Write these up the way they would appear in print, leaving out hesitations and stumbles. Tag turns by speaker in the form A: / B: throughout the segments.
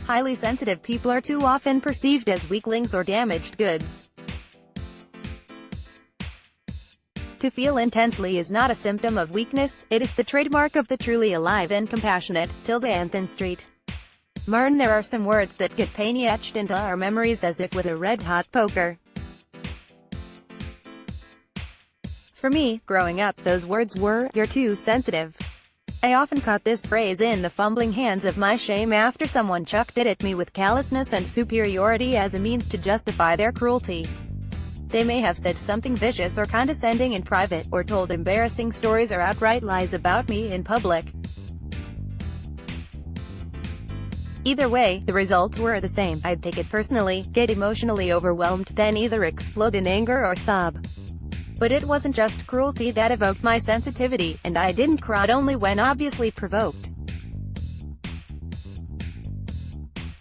A: Highly sensitive people are too often perceived as weaklings or damaged goods. To feel intensely is not a symptom of weakness, it is the trademark of the truly alive and compassionate. Anthony Street. Martin, there are some words that get pain etched into our memories as if with a red-hot poker. For me, growing up, those words were, "You're too sensitive." I often caught this phrase in the fumbling hands of my shame after someone chucked it at me with callousness and superiority as a means to justify their cruelty. They may have said something vicious or condescending in private, or told embarrassing stories or outright lies about me in public. Either way, the results were the same. I'd take it personally, get emotionally overwhelmed, then either explode in anger or sob. But it wasn't just cruelty that evoked my sensitivity, and I didn't cry only when obviously provoked.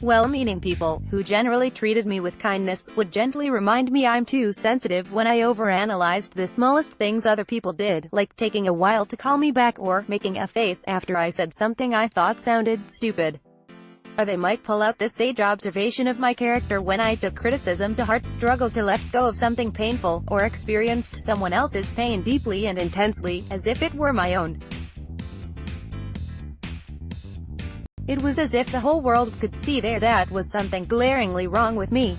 A: Well-meaning people, who generally treated me with kindness, would gently remind me I'm too sensitive when I overanalyzed the smallest things other people did, like taking a while to call me back or making a face after I said something I thought sounded stupid. Or they might pull out this sage observation of my character when I took criticism to heart, struggled to let go of something painful, or experienced someone else's pain deeply and intensely, as if it were my own. It was as if the whole world could see that was something glaringly wrong with me.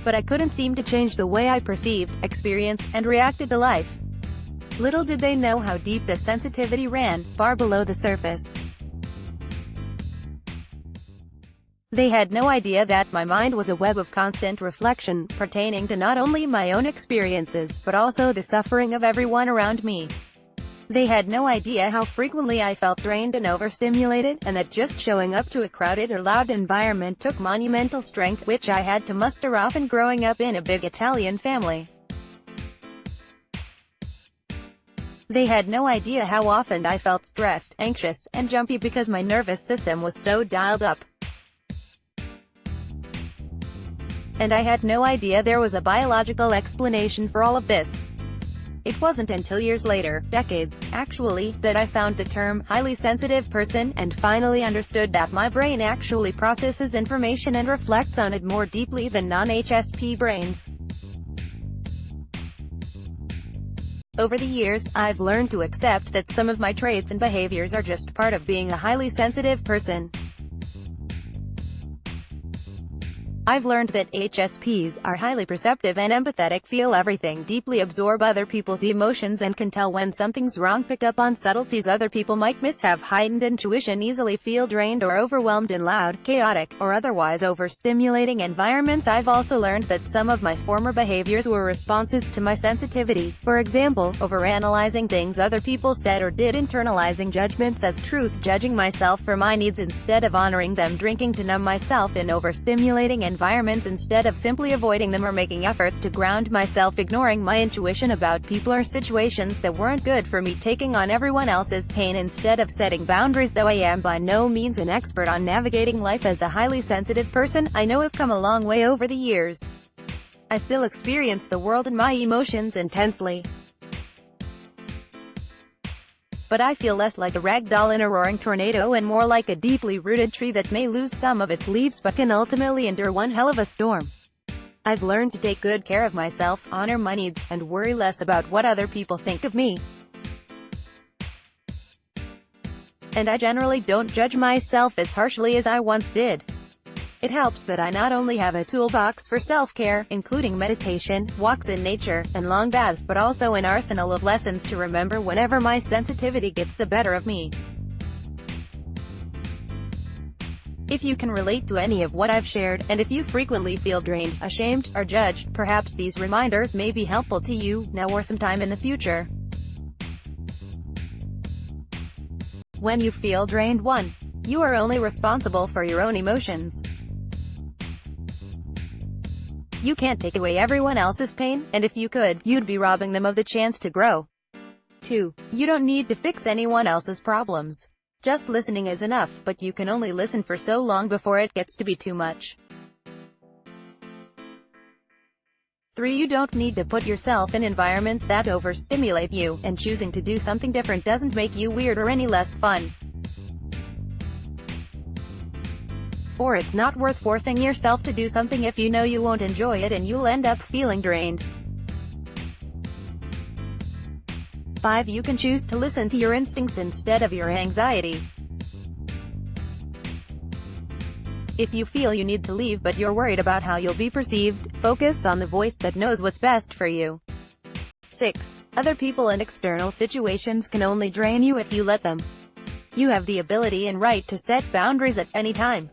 A: But I couldn't seem to change the way I perceived, experienced, and reacted to life. Little did they know how deep the sensitivity ran, far below the surface. They had no idea that my mind was a web of constant reflection, pertaining to not only my own experiences, but also the suffering of everyone around me. They had no idea how frequently I felt drained and overstimulated, and that just showing up to a crowded or loud environment took monumental strength, which I had to muster often growing up in a big Italian family. They had no idea how often I felt stressed, anxious, and jumpy because my nervous system was so dialed up. And I had no idea there was a biological explanation for all of this. It wasn't until years later, decades, actually, that I found the term highly sensitive person, and finally understood that my brain actually processes information and reflects on it more deeply than non-HSP brains. Over the years, I've learned to accept that some of my traits and behaviors are just part of being a highly sensitive person. I've learned that HSPs are highly perceptive and empathetic, feel everything deeply, absorb other people's emotions, and can tell when something's wrong, pick up on subtleties other people might miss, have heightened intuition, easily feel drained or overwhelmed in loud, chaotic, or otherwise overstimulating environments. I've also learned that some of my former behaviors were responses to my sensitivity. For example, overanalyzing things other people said or did, internalizing judgments as truth, judging myself for my needs instead of honoring them, drinking to numb myself in overstimulating environments instead of simply avoiding them, or making efforts to ground myself, ignoring my intuition about people or situations that weren't good for me, taking on everyone else's pain instead of setting boundaries. Though I am by no means an expert on navigating life as a highly sensitive person, I know I've come a long way over the years. I still experience the world and my emotions intensely. But I feel less like a rag doll in a roaring tornado and more like a deeply rooted tree that may lose some of its leaves but can ultimately endure one hell of a storm. I've learned to take good care of myself, honor my needs, and worry less about what other people think of me. And I generally don't judge myself as harshly as I once did. It helps that I not only have a toolbox for self-care, including meditation, walks in nature, and long baths, but also an arsenal of lessons to remember whenever my sensitivity gets the better of me. If you can relate to any of what I've shared, and if you frequently feel drained, ashamed, or judged, perhaps these reminders may be helpful to you, now or sometime in the future. When you feel drained, 1. You are only responsible for your own emotions. You can't take away everyone else's pain, and if you could, you'd be robbing them of the chance to grow. 2. You don't need to fix anyone else's problems. Just listening is enough, but you can only listen for so long before it gets to be too much. 3. You don't need to put yourself in environments that overstimulate you, and choosing to do something different doesn't make you weird or any less fun. 4. It's not worth forcing yourself to do something if you know you won't enjoy it and you'll end up feeling drained. 5. You can choose to listen to your instincts instead of your anxiety. If you feel you need to leave but you're worried about how you'll be perceived, focus on the voice that knows what's best for you. 6. Other people and external situations can only drain you if you let them. You have the ability and right to set boundaries at any time.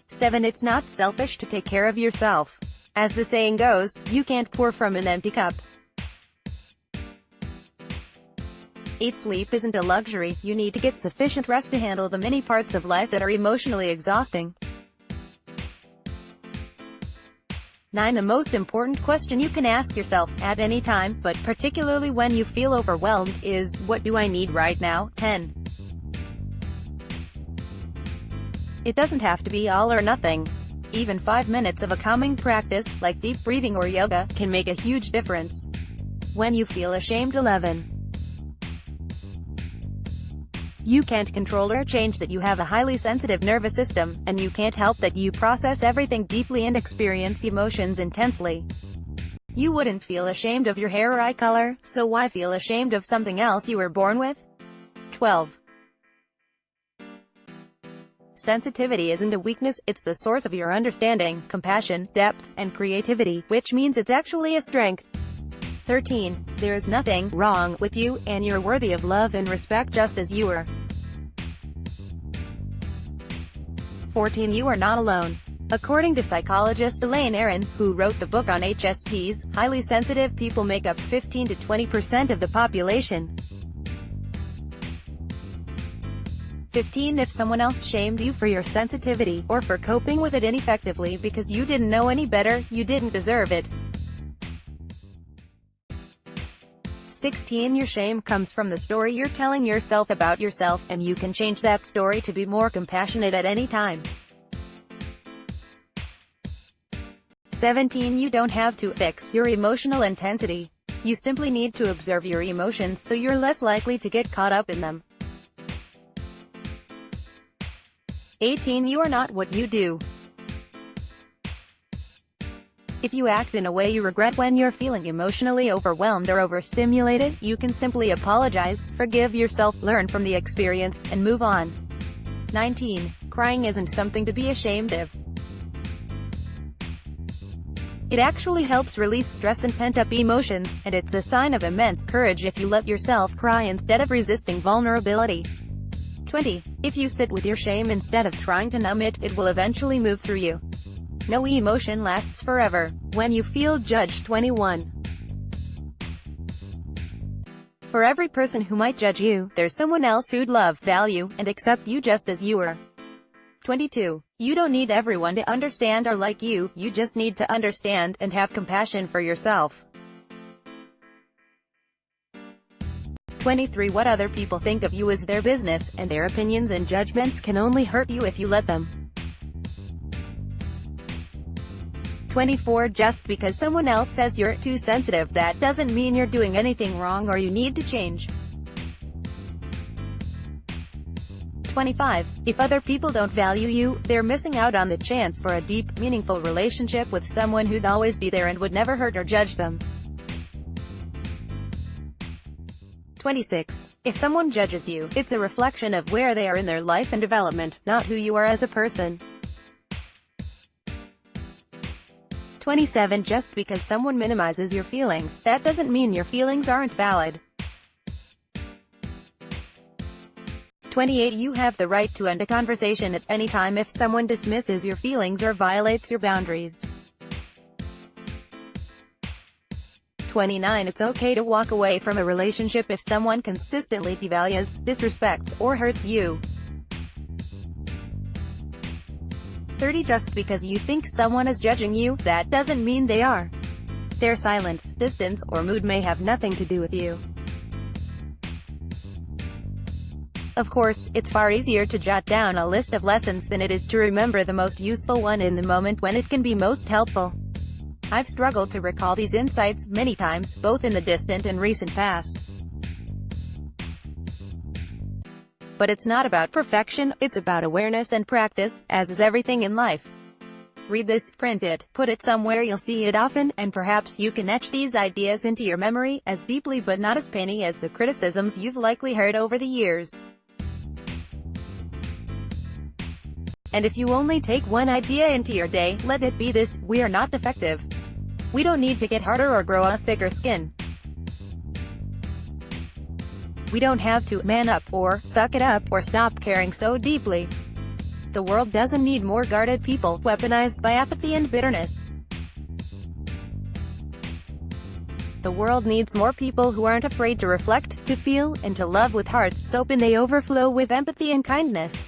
A: 7. It's not selfish to take care of yourself. As the saying goes, you can't pour from an empty cup. 8. Sleep isn't a luxury, you need to get sufficient rest to handle the many parts of life that are emotionally exhausting. 9. The most important question you can ask yourself, at any time, but particularly when you feel overwhelmed, is, what do I need right now? 10. It doesn't have to be all or nothing. Even 5 minutes of a calming practice, like deep breathing or yoga, can make a huge difference. When you feel ashamed. 11. You can't control or change that you have a highly sensitive nervous system, and you can't help that you process everything deeply and experience emotions intensely. You wouldn't feel ashamed of your hair or eye color, so why feel ashamed of something else you were born with? 12. Sensitivity isn't a weakness, it's the source of your understanding, compassion, depth, and creativity, which means it's actually a strength. 13. There is nothing wrong with you, and you're worthy of love and respect just as you are. 14. You are not alone. According to psychologist Elaine Aron, who wrote the book on HSPs, highly sensitive people make up 15 to 20% of the population. 15. If someone else shamed you for your sensitivity, or for coping with it ineffectively because you didn't know any better, you didn't deserve it. 16. Your shame comes from the story you're telling yourself about yourself, and you can change that story to be more compassionate at any time. 17. You don't have to fix your emotional intensity. You simply need to observe your emotions so you're less likely to get caught up in them. 18. You are not what you do. If you act in a way you regret when you're feeling emotionally overwhelmed or overstimulated, you can simply apologize, forgive yourself, learn from the experience, and move on. 19. Crying isn't something to be ashamed of. It actually helps release stress and pent-up emotions, and it's a sign of immense courage if you let yourself cry instead of resisting vulnerability. 20. If you sit with your shame instead of trying to numb it, it will eventually move through you. No emotion lasts forever. When you feel judged. 21. For every person who might judge you, there's someone else who'd love, value, and accept you just as you are. 22. You don't need everyone to understand or like you, you just need to understand, and have compassion for yourself. 23. What other people think of you is their business, and their opinions and judgments can only hurt you if you let them. 24. Just because someone else says you're too sensitive, that doesn't mean you're doing anything wrong or you need to change. 25. If other people don't value you, they're missing out on the chance for a deep, meaningful relationship with someone who'd always be there and would never hurt or judge them. 26. If someone judges you, it's a reflection of where they are in their life and development, not who you are as a person. 27. Just because someone minimizes your feelings, that doesn't mean your feelings aren't valid. 28. You have the right to end a conversation at any time if someone dismisses your feelings or violates your boundaries. 29. It's okay to walk away from a relationship if someone consistently devalues, disrespects, or hurts you. 30. Just because you think someone is judging you, that doesn't mean they are. Their silence, distance, or mood may have nothing to do with you. Of course, it's far easier to jot down a list of lessons than it is to remember the most useful one in the moment when it can be most helpful. I've struggled to recall these insights many times, both in the distant and recent past. But it's not about perfection, it's about awareness and practice, as is everything in life. Read this, print it, put it somewhere you'll see it often, and perhaps you can etch these ideas into your memory, as deeply but not as painfully as the criticisms you've likely heard over the years. And if you only take one idea into your day, let it be this: we are not defective. We don't need to get harder or grow a thicker skin. We don't have to man up, or suck it up, or stop caring so deeply. The world doesn't need more guarded people, weaponized by apathy and bitterness. The world needs more people who aren't afraid to reflect, to feel, and to love with hearts so open they overflow with empathy and kindness.